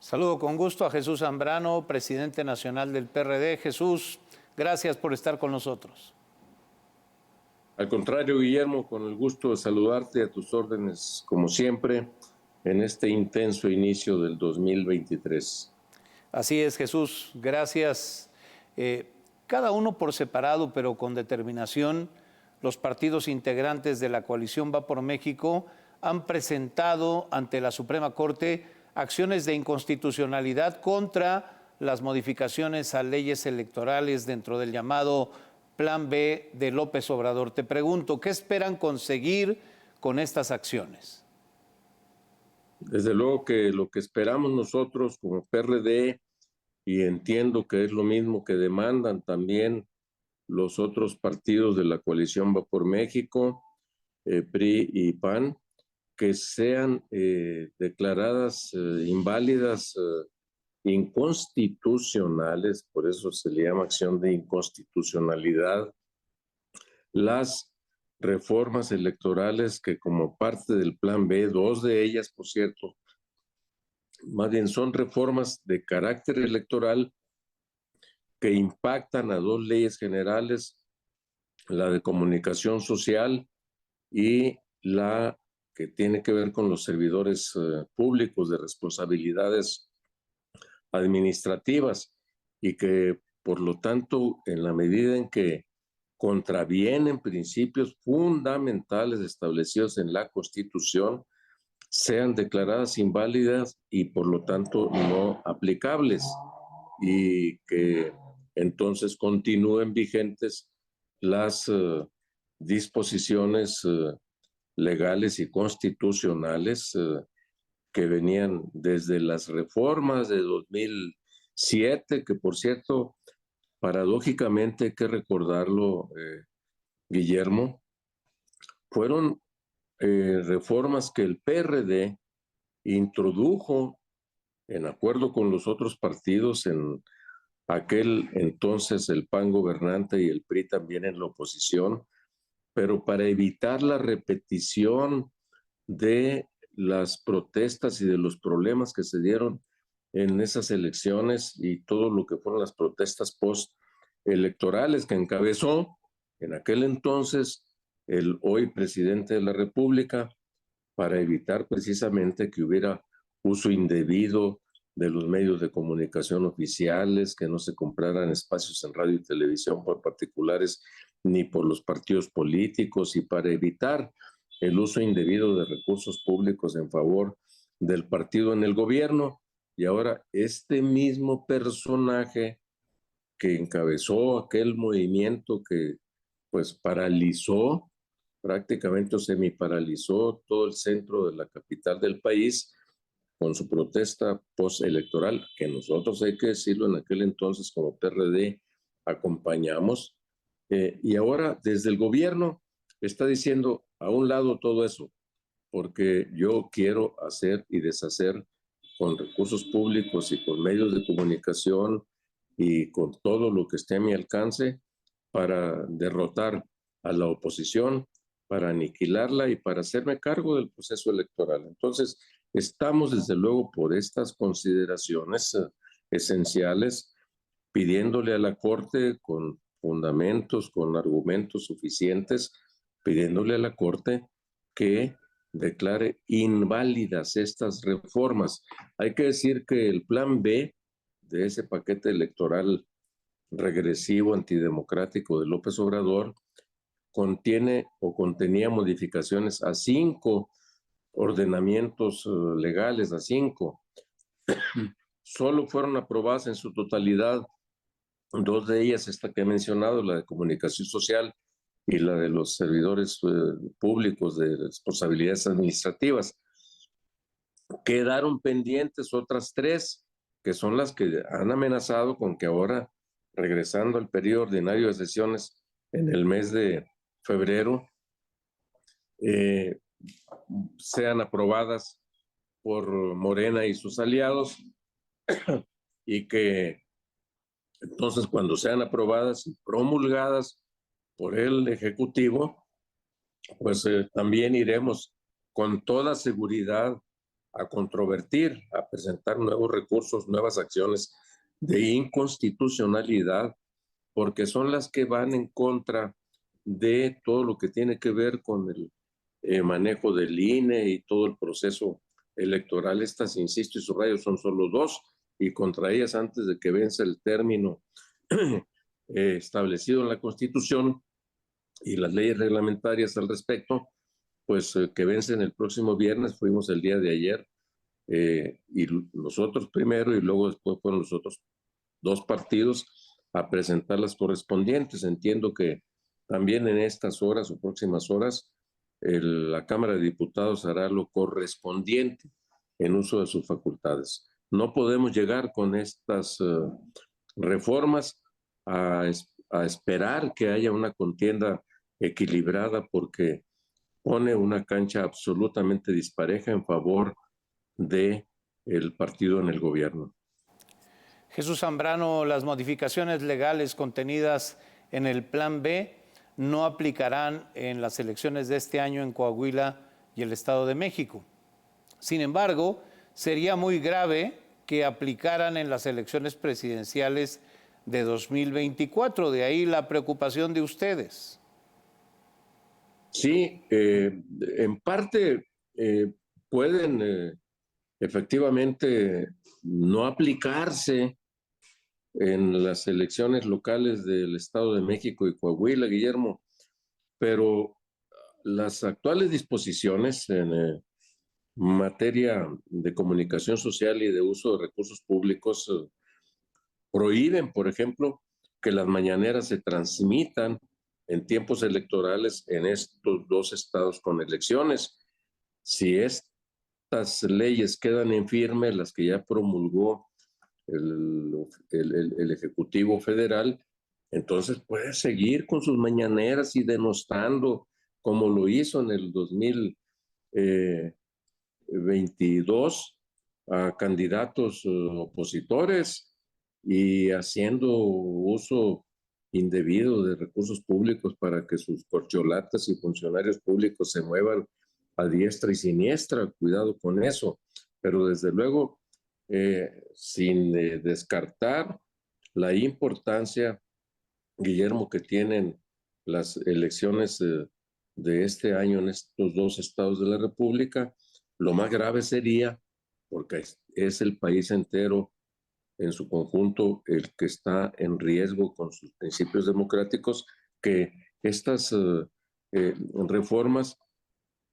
Saludo con gusto a Jesús Zambrano, presidente nacional del PRD. Jesús, gracias por estar con nosotros. Al contrario, Guillermo, con el gusto de saludarte, a tus órdenes, como siempre, en este intenso inicio del 2023. Así es, Jesús, gracias. Cada uno por separado, pero con determinación, los partidos integrantes de la coalición Va por México han presentado ante la Suprema Corte acciones de inconstitucionalidad contra las modificaciones a leyes electorales dentro del llamado Plan B de López Obrador. Te pregunto, ¿qué esperan conseguir con estas acciones? Desde luego que lo que esperamos nosotros como PRD, y entiendo que es lo mismo que demandan también los otros partidos de la coalición Va por México, PRI y PAN, que sean declaradas inválidas, inconstitucionales, por eso se le llama acción de inconstitucionalidad, las reformas electorales que como parte del Plan B, dos de ellas, por cierto, más bien son reformas de carácter electoral que impactan a dos leyes generales, la de comunicación social y la que tiene que ver con los servidores públicos de responsabilidades administrativas, y que por lo tanto, en la medida en que contravienen principios fundamentales establecidos en la Constitución, sean declaradas inválidas y por lo tanto no aplicables, y que entonces continúen vigentes las disposiciones legales y constitucionales que venían desde las reformas de 2007, que por cierto, paradójicamente hay que recordarlo, Guillermo, fueron reformas que el PRD introdujo en acuerdo con los otros partidos en aquel entonces, el PAN gobernante y el PRI también en la oposición, pero para evitar la repetición de las protestas y de los problemas que se dieron en esas elecciones y todo lo que fueron las protestas postelectorales que encabezó en aquel entonces el hoy presidente de la República, para evitar precisamente que hubiera uso indebido de los medios de comunicación oficiales, que no se compraran espacios en radio y televisión por particulares ni por los partidos políticos, y para evitar el uso indebido de recursos públicos en favor del partido en el gobierno. Y ahora este mismo personaje que encabezó aquel movimiento que pues paralizó prácticamente o semiparalizó todo el centro de la capital del país con su protesta postelectoral, que nosotros, hay que decirlo, en aquel entonces como PRD acompañamos, y ahora desde el gobierno está diciendo a un lado todo eso, porque yo quiero hacer y deshacer con recursos públicos y con medios de comunicación y con todo lo que esté a mi alcance para derrotar a la oposición, para aniquilarla y para hacerme cargo del proceso electoral. Entonces, estamos desde luego por estas consideraciones esenciales, pidiéndole a la Corte con fundamentos, con argumentos suficientes, pidiéndole a la Corte que declare inválidas estas reformas. Hay que decir que el plan B de ese paquete electoral regresivo, antidemocrático de López Obrador, contiene o contenía modificaciones a 5 ordenamientos legales, a 5. Solo fueron aprobadas en su totalidad 2 de ellas, esta que he mencionado, la de comunicación social y la de los servidores públicos de responsabilidades administrativas. Quedaron pendientes otras 3, que son las que han amenazado con que ahora, regresando al periodo ordinario de sesiones en el mes de febrero, sean aprobadas por Morena y sus aliados, y que entonces cuando sean aprobadas y promulgadas por el Ejecutivo, pues también iremos con toda seguridad a controvertir, a presentar nuevos recursos, nuevas acciones de inconstitucionalidad, porque son las que van en contra de todo lo que tiene que ver con el manejo del INE y todo el proceso electoral. Estas, insisto y subrayo, son solo dos, y contra ellas, antes de que vence el término establecido en la Constitución y las leyes reglamentarias al respecto, pues que vencen el próximo viernes. Fuimos el día de ayer, y nosotros primero y luego después fueron los otros dos partidos a presentar las correspondientes. Entiendo que también en estas horas o próximas horas la Cámara de Diputados hará lo correspondiente en uso de sus facultades. No podemos llegar con estas reformas a esperar que haya una contienda equilibrada, porque pone una cancha absolutamente dispareja en favor de el partido en el gobierno. Jesús Zambrano, las modificaciones legales contenidas en el Plan B no aplicarán en las elecciones de este año en Coahuila y el Estado de México. Sin embargo, sería muy grave que aplicaran en las elecciones presidenciales de 2024. De ahí la preocupación de ustedes. Sí, en parte pueden efectivamente no aplicarse en las elecciones locales del Estado de México y Coahuila, Guillermo, pero las actuales disposiciones en materia de comunicación social y de uso de recursos públicos prohíben, por ejemplo, que las mañaneras se transmitan en tiempos electorales en estos dos estados con elecciones. Si estas leyes quedan en firme, las que ya promulgó el Ejecutivo Federal, entonces puede seguir con sus mañaneras y denostando, como lo hizo en el 2022, a candidatos opositores, y haciendo uso indebido de recursos públicos para que sus corcholatas y funcionarios públicos se muevan a diestra y siniestra. Cuidado con eso. Pero desde luego, sin descartar la importancia, Guillermo, que tienen las elecciones de este año en estos dos estados de la República, lo más grave sería, porque es el país entero en su conjunto el que está en riesgo con sus principios democráticos, que estas reformas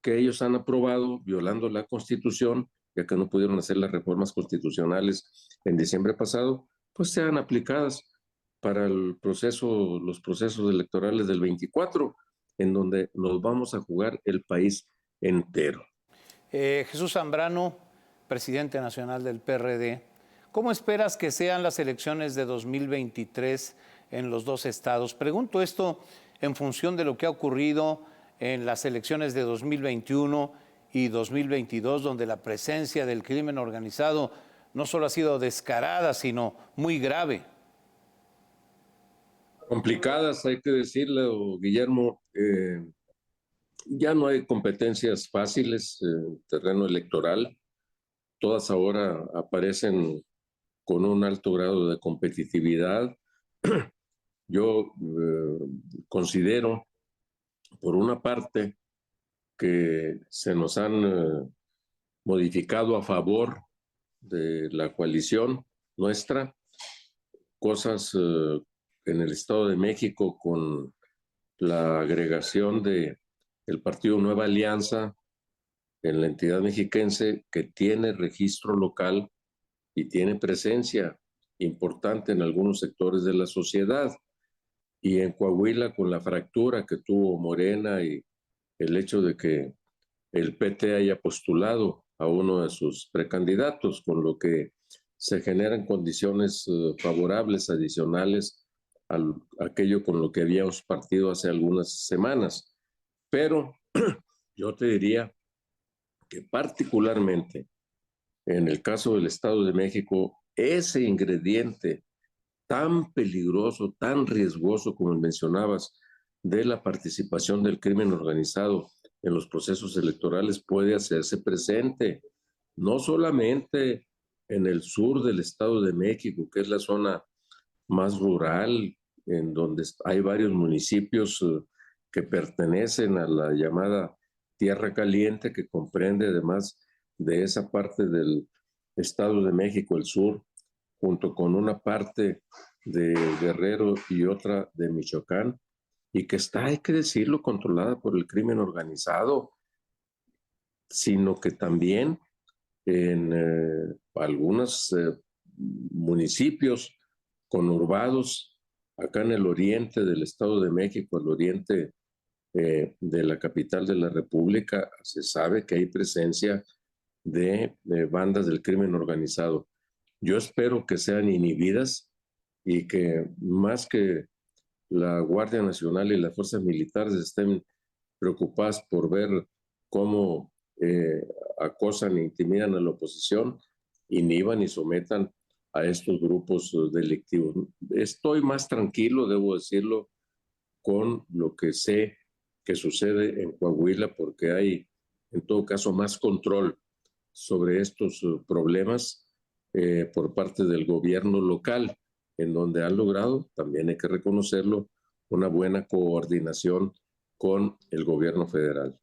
que ellos han aprobado violando la Constitución, ya que no pudieron hacer las reformas constitucionales en diciembre pasado, pues sean aplicadas para los procesos electorales del 24, en donde nos vamos a jugar el país entero. Jesús Zambrano, presidente nacional del PRD, ¿cómo esperas que sean las elecciones de 2023 en los dos estados? Pregunto esto en función de lo que ha ocurrido en las elecciones de 2021 y 2022, donde la presencia del crimen organizado no solo ha sido descarada, sino muy grave. Complicadas, hay que decirlo, Guillermo. Ya no hay competencias fáciles en terreno electoral. Todas ahora aparecen con un alto grado de competitividad. Yo considero, por una parte, que se nos han modificado a favor de la coalición nuestra, cosas en el Estado de México con la agregación de el partido Nueva Alianza en la entidad mexiquense, que tiene registro local y tiene presencia importante en algunos sectores de la sociedad. Y en Coahuila, con la fractura que tuvo Morena y el hecho de que el PT haya postulado a uno de sus precandidatos, con lo que se generan condiciones favorables adicionales a aquello con lo que habíamos partido hace algunas semanas. Pero yo te diría que particularmente en el caso del Estado de México, ese ingrediente tan peligroso, tan riesgoso, como mencionabas, de la participación del crimen organizado en los procesos electorales puede hacerse presente. no solamente en el sur del Estado de México, que es la zona más rural, en donde hay varios municipios que pertenecen a la llamada Tierra Caliente, que comprende además de esa parte del Estado de México, el sur, junto con una parte de Guerrero y otra de Michoacán, y que está, hay que decirlo, controlada por el crimen organizado, sino que también en algunos municipios conurbados, acá en el oriente del Estado de México, al oriente de la capital de la República, se sabe que hay presencia de bandas del crimen organizado. Yo espero que sean inhibidas y que más que la Guardia Nacional y las fuerzas militares estén preocupadas por ver cómo acosan e intimidan a la oposición, inhiban y sometan a estos grupos delictivos. Estoy más tranquilo, debo decirlo, con lo que sé que sucede en Coahuila, porque hay, en todo caso, más control sobre estos problemas por parte del gobierno local, en donde han logrado, también hay que reconocerlo, una buena coordinación con el gobierno federal.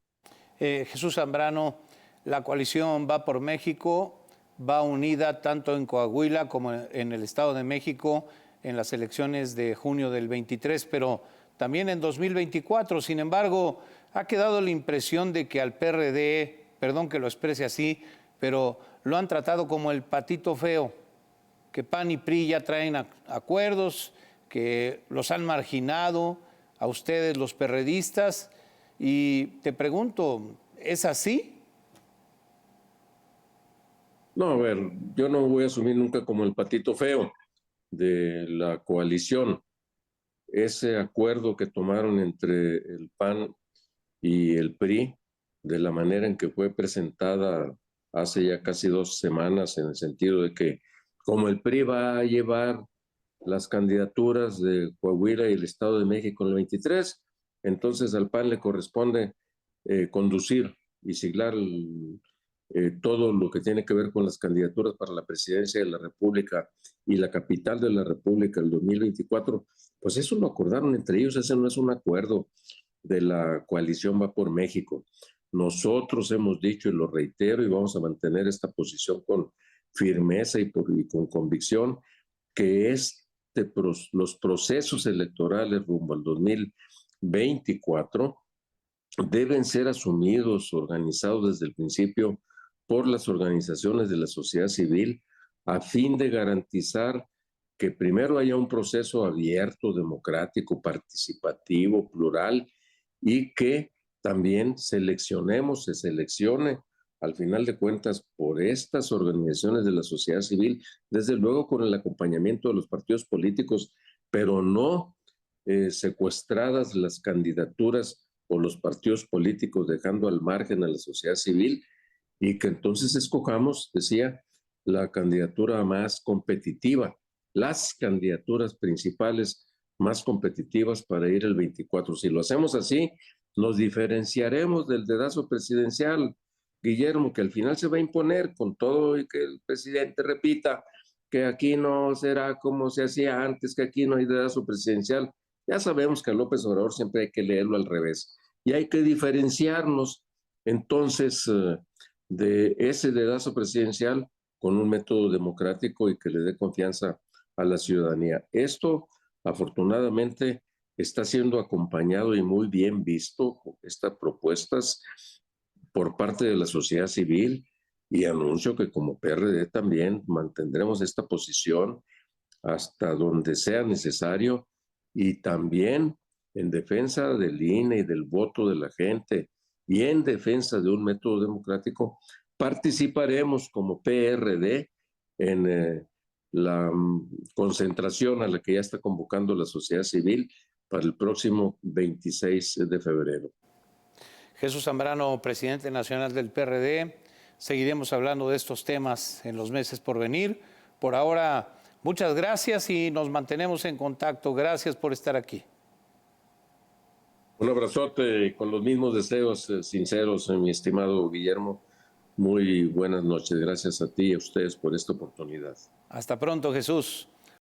Jesús Zambrano, la coalición Va por México va unida tanto en Coahuila como en el Estado de México en las elecciones de junio del 23, pero también en 2024. Sin embargo, ha quedado la impresión de que al PRD, perdón que lo exprese así, pero lo han tratado como el patito feo, que PAN y PRI ya traen acuerdos, que los han marginado a ustedes los perredistas. Y te pregunto, ¿es así? No, a ver, yo no voy a asumir nunca como el patito feo de la coalición. Ese acuerdo que tomaron entre el PAN y el PRI, de la manera en que fue presentada hace ya casi 2 semanas, en el sentido de que como el PRI va a llevar las candidaturas de Coahuila y el Estado de México en el 23, entonces al PAN le corresponde conducir y siglar todo lo que tiene que ver con las candidaturas para la presidencia de la República y la capital de la República el 2024, pues eso lo acordaron entre ellos, ese no es un acuerdo de la coalición Va por México. Nosotros hemos dicho, y lo reitero, y vamos a mantener esta posición con firmeza y con convicción, que los procesos electorales rumbo al 2024 deben ser asumidos, organizados desde el principio por las organizaciones de la sociedad civil a fin de garantizar que primero haya un proceso abierto, democrático, participativo, plural y que también se seleccione al final de cuentas por estas organizaciones de la sociedad civil, desde luego con el acompañamiento de los partidos políticos, pero no secuestradas las candidaturas o los partidos políticos dejando al margen a la sociedad civil y que entonces escojamos, decía, la candidatura más competitiva, las candidaturas principales más competitivas para ir el 24. Si lo hacemos así, nos diferenciaremos del dedazo presidencial, Guillermo, que al final se va a imponer con todo y que el presidente repita que aquí no será como se hacía antes, que aquí no hay dedazo presidencial. Ya sabemos que a López Obrador siempre hay que leerlo al revés y hay que diferenciarnos entonces de ese dedazo presidencial con un método democrático y que le dé confianza a la ciudadanía. Esto, afortunadamente, está siendo acompañado y muy bien visto estas propuestas por parte de la sociedad civil y anuncio que como PRD también mantendremos esta posición hasta donde sea necesario y también en defensa del INE y del voto de la gente y en defensa de un método democrático, participaremos como PRD en la concentración a la que ya está convocando la sociedad civil para el próximo 26 de febrero. Jesús Zambrano, presidente nacional del PRD, seguiremos hablando de estos temas en los meses por venir. Por ahora, muchas gracias y nos mantenemos en contacto. Gracias por estar aquí. Un abrazote con los mismos deseos sinceros, mi estimado Guillermo, Muy buenas noches. Gracias a ti y a ustedes por esta oportunidad. Hasta pronto, Jesús.